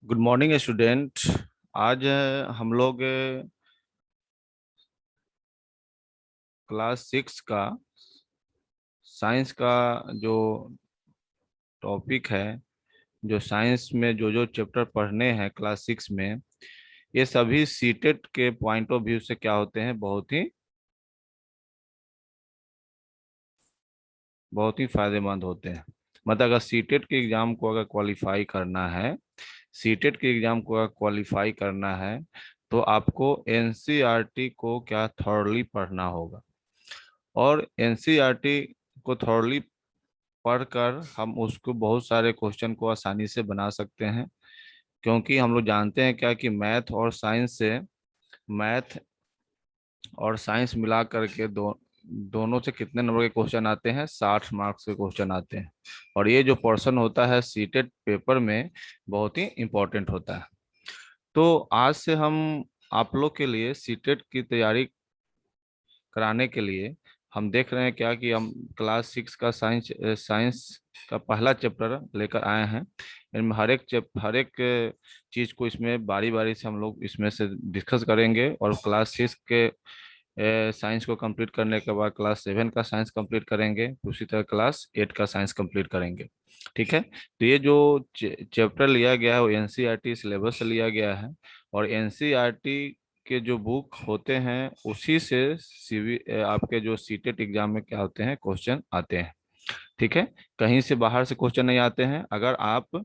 Good morning student. आज हम लोग क्लास 6 का साइंस का जो टॉपिक है, जो साइंस में जो जो चैप्टर पढ़ने हैं क्लास 6 में, ये सभी सीटेट के पॉइंट ऑफ व्यू से क्या होते हैं, बहुत ही फायदेमंद होते हैं। मतलब अगर सीटेट के एग्जाम को अगर क्वालिफाई करना है, सीटेट के एग्जाम को अगर क्वालिफाई करना है, तो आपको एनसीईआरटी को क्या थॉरली पढ़ना होगा। और एनसीईआरटी को थॉरली पढ़कर हम उसको बहुत सारे क्वेश्चन को आसानी से बना सकते हैं। क्योंकि हम लोग जानते हैं क्या कि मैथ और साइंस मिला करके दोनों से कितने नंबर के क्वेश्चन आते हैं, 60 मार्क्स के क्वेश्चन आते हैं। और ये जो पोर्शन होता है सीटेट पेपर में, बहुत ही इंपॉर्टेंट होता है। तो आज से हम आप लोग के लिए सीटेट की तैयारी कराने के लिए हम देख रहे हैं क्या कि हम क्लास 6 का साइंस का पहला चैप्टर लेकर आए हैं। इनमें हर एक चीज को इसमें बारी बारी से हम लोग इसमें से डिस्कस करेंगे। और क्लास 6 के साइंस को कंप्लीट करने के बाद क्लास 7 का साइंस कंप्लीट करेंगे, उसी तरह क्लास 8 का साइंस कंप्लीट करेंगे। ठीक है। तो ये जो चैप्टर लिया गया है वो एनसीईआरटी सिलेबस से लिया गया है। और एनसीईआरटी के जो बुक होते हैं उसी से आपके जो सीटेट एग्जाम में क्या होते हैं, क्वेश्चन आते हैं। ठीक है। कहीं से बाहर से क्वेश्चन नहीं आते हैं। अगर आप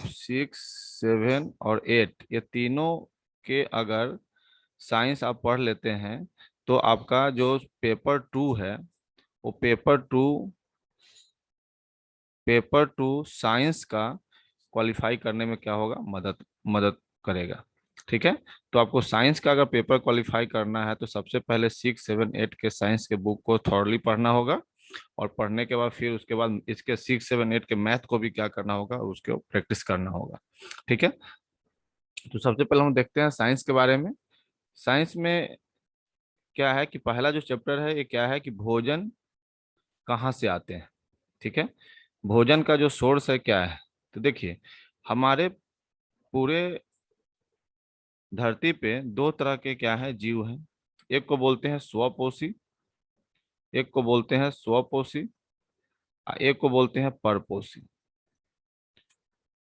6, 7 और 8 ये तीनों के अगर साइंस आप पढ़ लेते हैं, तो आपका जो पेपर 2 है, वो पेपर 2 साइंस का क्वालिफाई करने में क्या होगा, मदद मदद करेगा। ठीक है। तो आपको साइंस का अगर पेपर क्वालिफाई करना है तो सबसे पहले 6, 7, 8 के साइंस के बुक को थॉरली पढ़ना होगा। और पढ़ने के बाद फिर उसके बाद इसके 6, 7, 8 के मैथ को भी क्या करना होगा, उसको प्रैक्टिस करना होगा। ठीक है। तो सबसे पहले हम देखते हैं साइंस के बारे में। साइंस में क्या है कि पहला जो चैप्टर है ये क्या है कि भोजन कहाँ से आते हैं। ठीक है। भोजन का जो सोर्स है क्या है। तो देखिए, हमारे पूरे धरती पे दो तरह के क्या है, जीव हैं। एक को बोलते हैं स्वपोषी, एक को बोलते हैं स्वपोषी, एक को बोलते हैं परपोषी।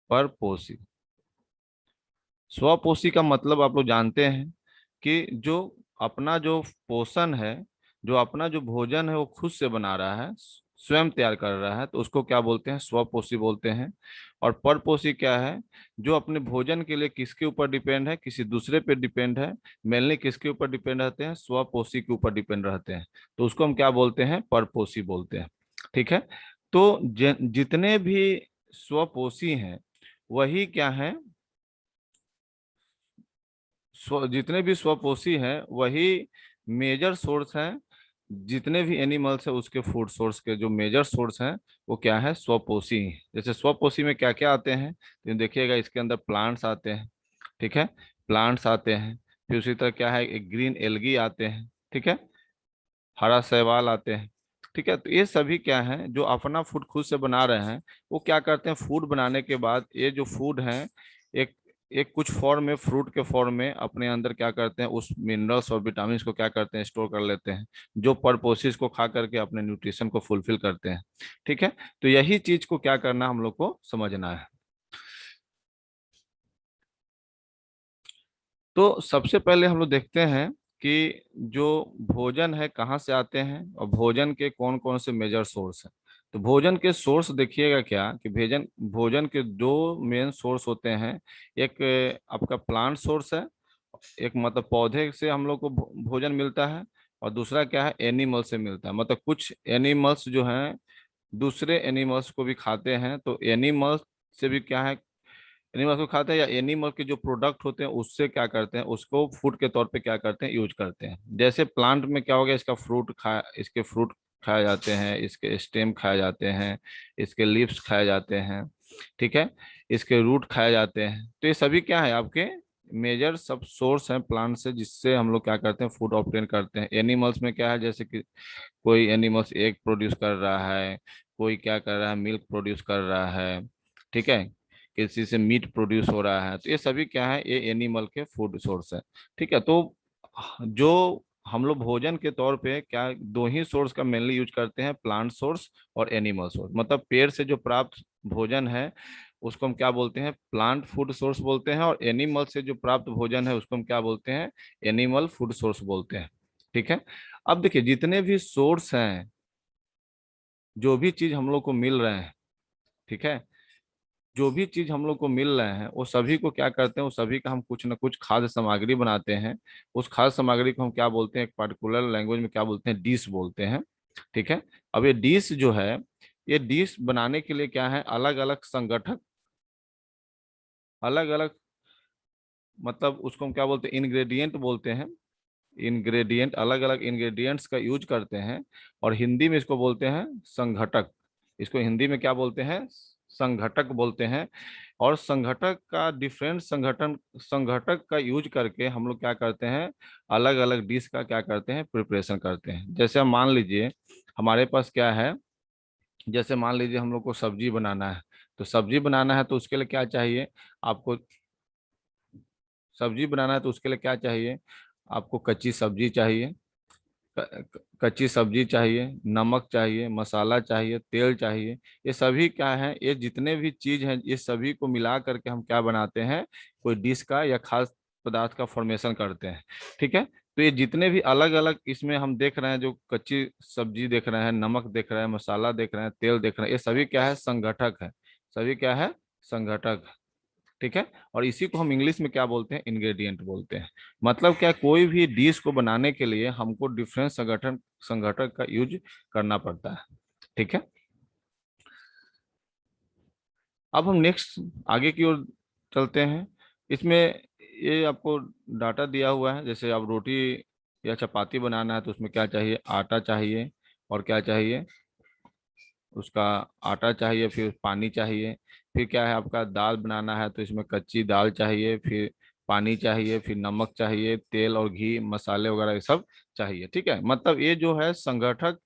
परपोषी, स्वपोषी का मतलब आप लोग जानते हैं कि जो अपना जो पोषण है, जो अपना जो भोजन है वो खुद से बना रहा है, स्वयं तैयार कर रहा है, तो उसको क्या बोलते हैं, स्वपोषी बोलते हैं। और परपोषी क्या है, जो अपने भोजन के लिए किसके ऊपर डिपेंड है, किसी दूसरे पे डिपेंड है। मेनली किसके ऊपर डिपेंड रहते हैं, स्वपोषी के ऊपर डिपेंड रहते हैं, तो उसको हम क्या बोलते हैं, परपोषी बोलते हैं। ठीक है। तो जितने भी स्वपोषी हैं वही क्या है, जितने भी स्वपोषी हैं वही मेजर सोर्स हैं। जितने भी एनिमल्स है उसके फूड सोर्स के जो मेजर सोर्स हैं वो क्या है, स्वपोषी हैं। जैसे स्वपोषी में क्या क्या आते हैं, तो देखिएगा इसके अंदर प्लांट्स आते हैं। ठीक है। प्लांट्स आते हैं। फिर उसी तरह क्या है, एक ग्रीन एल्गी आते हैं। ठीक है। हरा शैवाल आते हैं। ठीक है। तो ये सभी क्या है, जो अपना फूड खुद से बना रहे हैं, वो क्या करते हैं, फूड बनाने के बाद ये जो फूड है, एक एक कुछ फॉर्म में, फ्रूट के फॉर्म में अपने अंदर क्या करते हैं, उस मिनरल्स और विटामिन्स को क्या करते हैं, स्टोर कर लेते हैं, जो पर्पोसिस को खा करके अपने न्यूट्रिशन को फुलफिल करते हैं। ठीक है। तो यही चीज को क्या करना हम लोग को समझना है। तो सबसे पहले हम लोग देखते हैं कि जो भोजन है कहाँ से आते हैं और भोजन के कौन कौन से मेजर सोर्स हैं। तो भोजन के सोर्स देखिएगा क्या कि भोजन भोजन के दो मेन सोर्स होते हैं। एक आपका प्लांट सोर्स है, एक मतलब पौधे से हम लोग को भोजन मिलता है। और दूसरा क्या है, एनिमल से मिलता है। मतलब कुछ एनिमल्स जो हैं दूसरे एनिमल्स को भी खाते हैं, तो एनिमल्स से भी क्या है, एनिमल को खाते हैं, या एनिमल के जो प्रोडक्ट होते हैं उससे क्या करते हैं, उसको फूड के तौर पे क्या करते हैं, यूज करते हैं। जैसे प्लांट में क्या हो गया, इसके फ्रूट खाए जाते हैं, इसके स्टेम खाए जाते हैं, इसके लीव्स खाए जाते हैं। ठीक है। इसके रूट खाए जाते हैं। तो ये सभी क्या है, आपके मेजर सब सोर्स हैं प्लांट से, जिससे हम लोग क्या करते हैं, फूड ऑब्टेन करते हैं। एनिमल्स में क्या है, जैसे कि कोई एनिमल्स एग प्रोड्यूस कर रहा है, कोई क्या कर रहा है, मिल्क प्रोड्यूस कर रहा है, ठीक है, किसी से मीट प्रोड्यूस हो रहा है, तो ये सभी क्या है, ये एनिमल के फूड सोर्स है। ठीक है, तो जो हम लोग भोजन के तौर पे क्या दो ही सोर्स का मेनली यूज करते हैं, प्लांट सोर्स और एनिमल सोर्स। मतलब पेड़ से जो प्राप्त भोजन है उसको हम क्या बोलते हैं, प्लांट फूड सोर्स बोलते हैं, और एनिमल से जो प्राप्त भोजन है उसको हम क्या बोलते हैं, एनिमल फूड सोर्स बोलते हैं। ठीक है, अब देखिए जितने भी सोर्स हैं, जो भी चीज हम लोग को मिल रहे हैं, ठीक है, जो भी चीज हम लोग को मिल रहे हैं वो सभी को क्या करते हैं, वो सभी का हम कुछ ना कुछ खाद्य सामग्री बनाते हैं। उस खाद्य सामग्री को हम क्या बोलते हैं, एक पर्टिकुलर लैंग्वेज में क्या बोलते हैं, डिश बोलते हैं। ठीक है, अब ये डिश जो है, ये डिश बनाने के लिए क्या है, अलग अलग संगठक, अलग अलग, मतलब उसको हम क्या बोलते हैं, इंग्रेडिएंट बोलते हैं। इंग्रेडिएंट, अलग अलग इंग्रेडिएंट्स का यूज करते हैं, और हिंदी में इसको बोलते हैं संघटक। इसको हिंदी में क्या बोलते हैं, संघटक बोलते हैं। और संघटक का डिफरेंट संगठन, संघटक का यूज करके हम लोग क्या करते हैं, अलग अलग डिश का क्या करते हैं, प्रिपरेशन करते हैं। जैसे हम मान लीजिए हमारे पास क्या है, जैसे मान लीजिए हम लोग को सब्जी बनाना है, तो सब्जी बनाना है तो उसके लिए क्या चाहिए आपको, सब्जी बनाना है तो उसके लिए क्या चाहिए आपको, कच्ची सब्जी चाहिए, कच्ची सब्जी चाहिए, नमक चाहिए, मसाला चाहिए, तेल चाहिए। ये सभी क्या है, ये जितने भी चीज हैं ये सभी को मिला करके हम क्या बनाते हैं, कोई डिश का या खाद्य पदार्थ का फॉर्मेशन करते हैं। ठीक है, तो ये जितने भी अलग अलग इसमें हम देख रहे हैं, जो कच्ची सब्जी देख रहे हैं, नमक देख रहे हैं, मसाला देख रहे हैं, तेल देख रहे हैं, ये सभी क्या है, संगठक है। सभी क्या है, संगठक। ठीक है, और इसी को हम इंग्लिश में क्या बोलते हैं, इंग्रेडिएंट बोलते हैं। मतलब क्या, कोई भी डिश को बनाने के लिए हमको डिफरेंट संगठन का यूज करना पड़ता है। ठीक है, अब हम नेक्स्ट आगे की ओर चलते हैं। इसमें ये आपको डाटा दिया हुआ है, जैसे आप रोटी या चपाती बनाना है तो उसमें क्या चाहिए, आटा चाहिए, और क्या चाहिए, उसका आटा चाहिए, फिर पानी चाहिए। फिर क्या है, आपका दाल बनाना है तो इसमें कच्ची दाल चाहिए, फिर पानी चाहिए, फिर नमक चाहिए, तेल और घी, मसाले वगैरह ये सब चाहिए। ठीक है, मतलब ये जो है संगठक,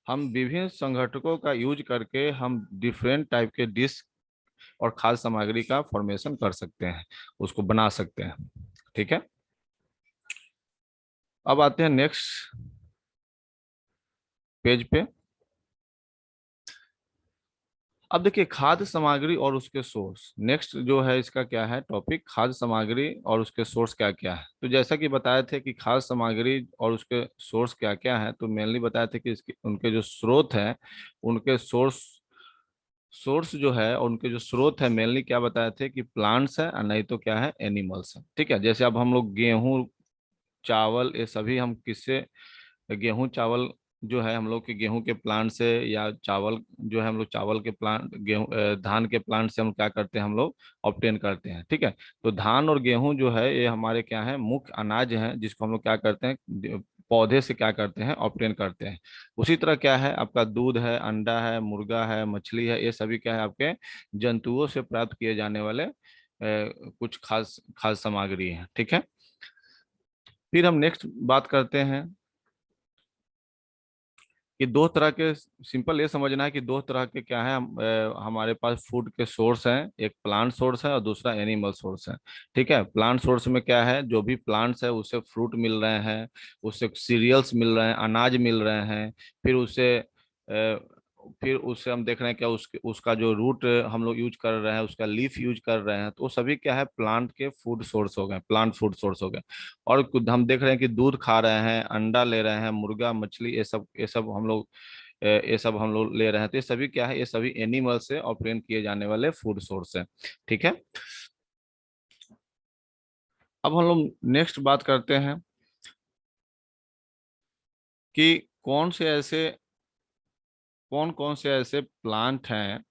हम विभिन्न संगठकों का यूज करके हम डिफरेंट टाइप के डिश और खाद्य सामग्री का फॉर्मेशन कर सकते हैं, उसको बना सकते हैं। ठीक है, अब आते हैं नेक्स्ट पेज पे। अब देखिए खाद्य सामग्री और उसके सोर्स, नेक्स्ट जो है इसका क्या है टॉपिक, खाद्य सामग्री और उसके सोर्स क्या क्या है। तो जैसा कि बताए थे कि खाद्य सामग्री और उसके सोर्स क्या क्या है, तो मेनली बताए थे कि इसके उनके जो स्रोत हैं, उनके सोर्स, सोर्स जो है और उनके जो स्रोत है मेनली क्या बताए थे कि प्लांट्स है, और नहीं तो क्या है, एनिमल्स है। ठीक है, जैसे अब हम लोग गेहूं, चावल, ये सभी हम किससे, गेहूं चावल जो है हम लोग के गेहूं के प्लांट से, या चावल जो है हम लोग चावल के प्लांट, गेहूं धान के प्लांट से हम क्या करते हैं, हम लोग ऑब्टेन करते हैं। ठीक है, तो धान और गेहूं जो है ये हमारे क्या है, मुख्य अनाज हैं, जिसको हम लोग क्या करते हैं, पौधे से क्या करते हैं, ऑब्टेन करते हैं। उसी तरह क्या है, आपका दूध है, अंडा है, मुर्गा है, मछली है, ये सभी क्या है, आपके जंतुओं से प्राप्त किए जाने वाले कुछ खास खाद्य सामग्री है। ठीक है, फिर हम नेक्स्ट बात करते हैं कि दो तरह के, सिंपल ये समझना है कि दो तरह के क्या है, हमारे पास फूड के सोर्स हैं, एक प्लांट सोर्स है और दूसरा एनिमल सोर्स है। ठीक है, प्लांट सोर्स में क्या है, जो भी प्लांट्स है उससे फ्रूट मिल रहे हैं, उससे सीरियल्स मिल रहे हैं, अनाज मिल रहे हैं, फिर उससे फिर उससे हम देख रहे हैं क्या, उसका जो रूट हम लोग यूज कर रहे हैं, उसका लीफ यूज कर रहे हैं, तो वो सभी क्या है, प्लांट के फूड सोर्स हो गए, प्लांट फूड सोर्स हो गए। और हम देख रहे हैं कि दूध खा रहे हैं, अंडा ले रहे हैं, मुर्गा, मछली, ये सब हम लोग ये सब हम लोग ले रहे हैं, तो ये सभी क्या है, ये सभी एनिमल से ऑब्टेन किए जाने वाले फूड सोर्स है। ठीक है, अब हम लोग नेक्स्ट बात करते हैं कि कौन कौन से ऐसे प्लांट हैं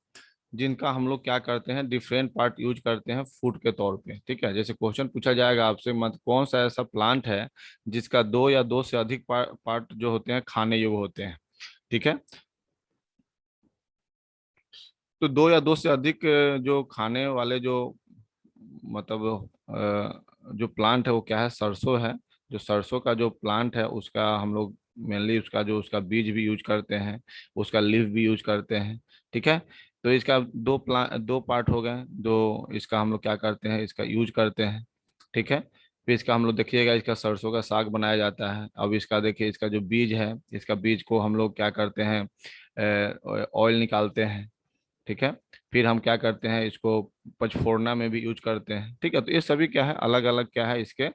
जिनका हम लोग क्या करते हैं, डिफरेंट पार्ट यूज करते हैं फूड के तौर पे। ठीक है, जैसे क्वेश्चन पूछा जाएगा आपसे, मत कौन सा ऐसा प्लांट है जिसका दो या दो से अधिक पार्ट जो होते हैं खाने योग्य होते हैं। ठीक है, तो दो या दो से अधिक जो खाने वाले जो, मतलब जो प्लांट है वो क्या है, सरसों है। जो सरसों का जो प्लांट है उसका हम लोग मेनली उसका जो उसका बीज भी यूज करते हैं, उसका लीफ भी यूज करते हैं। ठीक है। तो इसका दो पार्ट हो गए, दो इसका हम लोग क्या करते हैं, इसका यूज करते हैं। ठीक है। फिर इसका हम लोग देखिएगा, इसका सरसों का साग बनाया जाता है। अब इसका देखिए, इसका जो बीज है, इसका बीज को हम लोग क्या करते हैं, ऑयल निकालते हैं। ठीक है। फिर हम क्या करते हैं, इसको पचफोड़ना में भी यूज करते हैं। ठीक है। तो ये सभी क्या है, अलग अलग क्या है इसके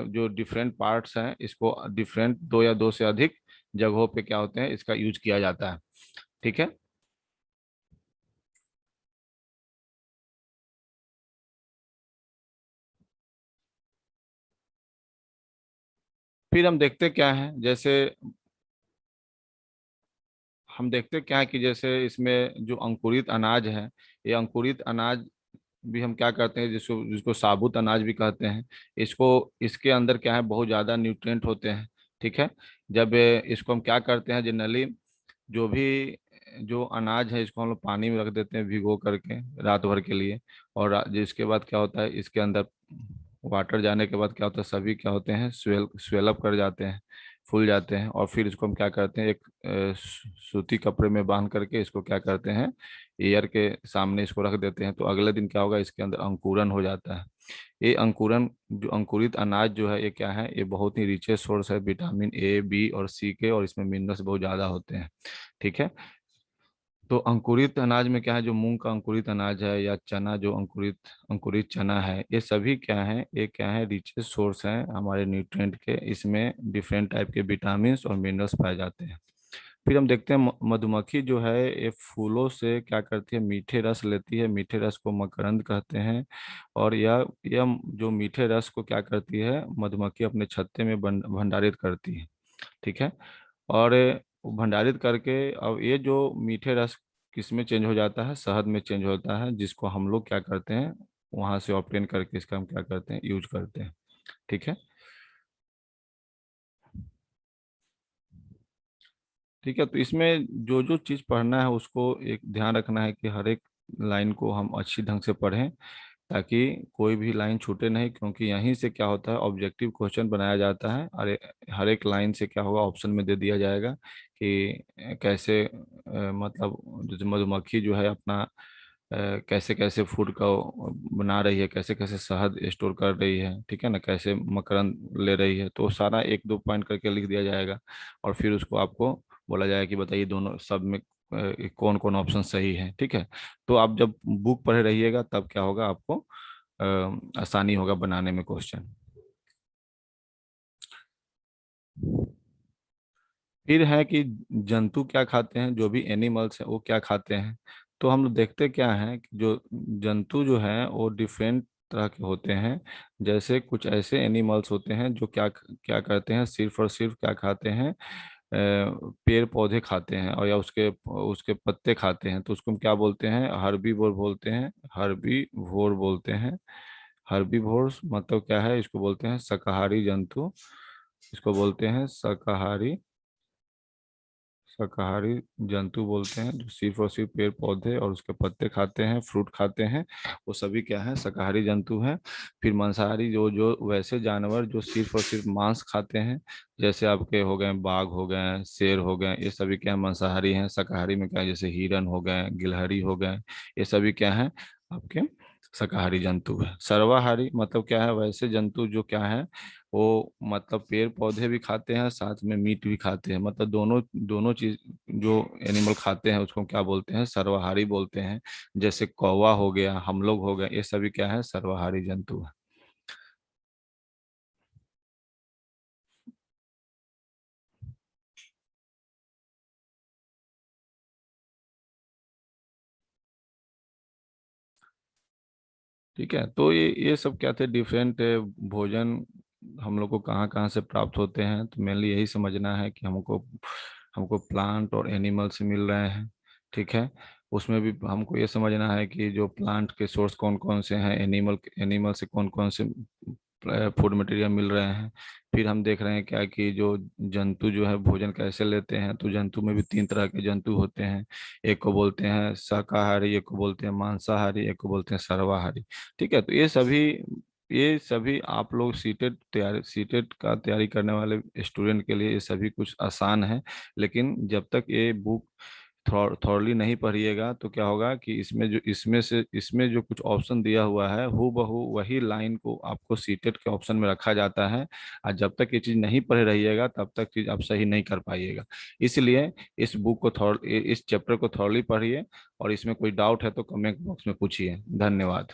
जो डिफरेंट पार्ट्स हैं, इसको डिफरेंट दो या दो से अधिक जगहों पे क्या होते हैं, इसका यूज किया जाता है। ठीक है। फिर हम देखते क्या है, जैसे हम देखते क्या है कि जैसे इसमें जो अंकुरित अनाज है, ये अंकुरित अनाज भी हम क्या करते हैं, जिसको जिसको साबुत अनाज भी कहते हैं। इसको इसके अंदर क्या है, बहुत ज़्यादा न्यूट्रिएंट होते हैं। ठीक है। जब इसको हम क्या करते हैं जनरली, जो भी जो अनाज है इसको हम लोग पानी में रख देते हैं भिगो करके रात भर के लिए। और जिसके बाद क्या होता है, इसके अंदर वाटर जाने के बाद क्या होता है, सभी क्या होते हैं, स्वेलअप कर जाते हैं, फूल जाते हैं। और फिर इसको हम क्या करते हैं, एक सूती कपड़े में बांध करके इसको क्या करते हैं, एयर के सामने इसको रख देते हैं। तो अगले दिन क्या होगा, इसके अंदर अंकुरन हो जाता है। ये अंकुरन जो अंकुरित अनाज जो है, ये क्या है, ये बहुत ही रिचेस्ट सोर्स है विटामिन ए, बी और सी के, और इसमें मिनरल्स बहुत ज़्यादा होते हैं। ठीक है। तो अंकुरित अनाज में क्या है, जो मूंग का अंकुरित अनाज है, या चना जो अंकुरित अंकुरित चना है, ये सभी क्या है, ये क्या है, रिचेस्ट सोर्स हैं हमारे न्यूट्रिएंट के। इसमें डिफरेंट टाइप के विटामिन और मिनरल्स पाए जाते हैं। फिर हम देखते हैं मधुमक्खी जो है, ये फूलों से क्या करती है, मीठे रस लेती है। मीठे रस को मकरंद कहते हैं। और यह जो मीठे रस को क्या करती है, मधुमक्खी अपने छत्ते में भंडारित करती है। ठीक है। और वो भंडारित करके अब ये जो मीठे रस किस में चेंज हो जाता है, शहद में चेंज होता है, जिसको हम लोग क्या करते हैं, वहां से ऑब्टेन करके इसका हम क्या करते हैं, यूज करते हैं। ठीक है। ठीक है। तो इसमें जो जो चीज़ पढ़ना है उसको एक ध्यान रखना है कि हर एक लाइन को हम अच्छी ढंग से पढ़ें, ताकि कोई भी लाइन छूटे नहीं। क्योंकि यहीं से क्या होता है, ऑब्जेक्टिव क्वेश्चन बनाया जाता है। अरे हर एक लाइन से क्या होगा, ऑप्शन में दे दिया जाएगा कि कैसे मतलब जैसे मधुमक्खी जो है अपना कैसे कैसे फूड का वो बना रही है, कैसे कैसे शहद स्टोर कर रही है। ठीक है ना, कैसे मकरंद ले रही है, तो सारा एक दो पॉइंट करके लिख दिया जाएगा। और फिर उसको आपको बोला जाएगा कि बताइए दोनों सब में कौन कौन ऑप्शन सही है। ठीक है। तो आप जब बुक पढ़े रहिएगा तब क्या होगा, आपको आसानी होगा बनाने में क्वेश्चन। फिर है कि जंतु क्या खाते हैं, जो भी एनिमल्स है वो क्या खाते हैं। तो हम लोग देखते क्या है कि जो जंतु जो हैं वो डिफरेंट तरह के होते हैं। जैसे कुछ ऐसे एनिमल्स होते हैं जो क्या क्या करते हैं, सिर्फ और सिर्फ क्या खाते हैं, पेड़ पौधे खाते हैं, और या उसके उसके पत्ते खाते हैं। तो उसको हम क्या बोलते हैं, हर्बीवोर बोलते हैं। हर्बीवोर बोलते हैं। हर्बीवोर्स मतलब क्या है, इसको बोलते हैं शाकाहारी जंतु। इसको बोलते हैं शाकाहारी जंतु बोलते हैं, जो सिर्फ और सिर्फ पेड़ पौधे और उसके पत्ते खाते हैं, फ्रूट खाते हैं। वो सभी क्या है, शाकाहारी जंतु हैं। फिर मांसाहारी जो जो वैसे जानवर जो सिर्फ और सिर्फ मांस खाते हैं, जैसे आपके हो गए बाघ, हो गए शेर, हो गए, ये सभी क्या है, मांसाहारी हैं। शाकाहारी में क्या है, जैसे हिरन हो गए, गिलहरी हो गए, ये सभी क्या है, आपके शाकाहारी जंतु है। सर्वाहारी मतलब क्या है, वैसे जंतु जो क्या है, वो मतलब पेड़ पौधे भी खाते हैं, साथ में मीट भी खाते हैं। मतलब दोनों दोनों चीज जो एनिमल खाते हैं उसको क्या बोलते हैं, सर्वाहारी बोलते हैं। जैसे कौवा हो गया, हम लोग हो गए, ये सभी क्या है, सर्वाहारी जंतु है। ठीक है। तो ये सब क्या थे, डिफरेंट भोजन हम लोग को कहाँ कहाँ से प्राप्त होते हैं। तो मेनली यही समझना है कि हमको हमको प्लांट और एनिमल से मिल रहे हैं। ठीक है। उसमें भी हमको ये समझना है कि जो प्लांट के सोर्स कौन कौन से हैं, एनिमल एनिमल से कौन कौन से फूड मटेरियल मिल रहे हैं। फिर हम देख रहे हैं क्या कि जो जंतु जो है भोजन कैसे लेते हैं। तो जंतु में भी तीन तरह के जंतु होते हैं। एक को बोलते हैं शाकाहारी, एक को बोलते हैं मांसाहारी, एक को बोलते हैं सर्वाहारी। ठीक है। तो ये सभी ये सभी आप लोग सीटेट का तैयारी करने वाले स्टूडेंट के लिए ये सभी कुछ आसान है। लेकिन जब तक ये बुक थॉरली नहीं पढ़िएगा तो क्या होगा कि इसमें जो कुछ ऑप्शन दिया हुआ है हु बहू वही लाइन को आपको सीटेट के ऑप्शन में रखा जाता है। और जब तक ये चीज़ नहीं पढ़े रहिएगा तब तक चीज़ आप सही नहीं कर पाइएगा। इसलिए इस बुक को इस चैप्टर को थॉरली पढ़िए, और इसमें कोई डाउट है तो कमेंट बॉक्स में पूछिए। धन्यवाद।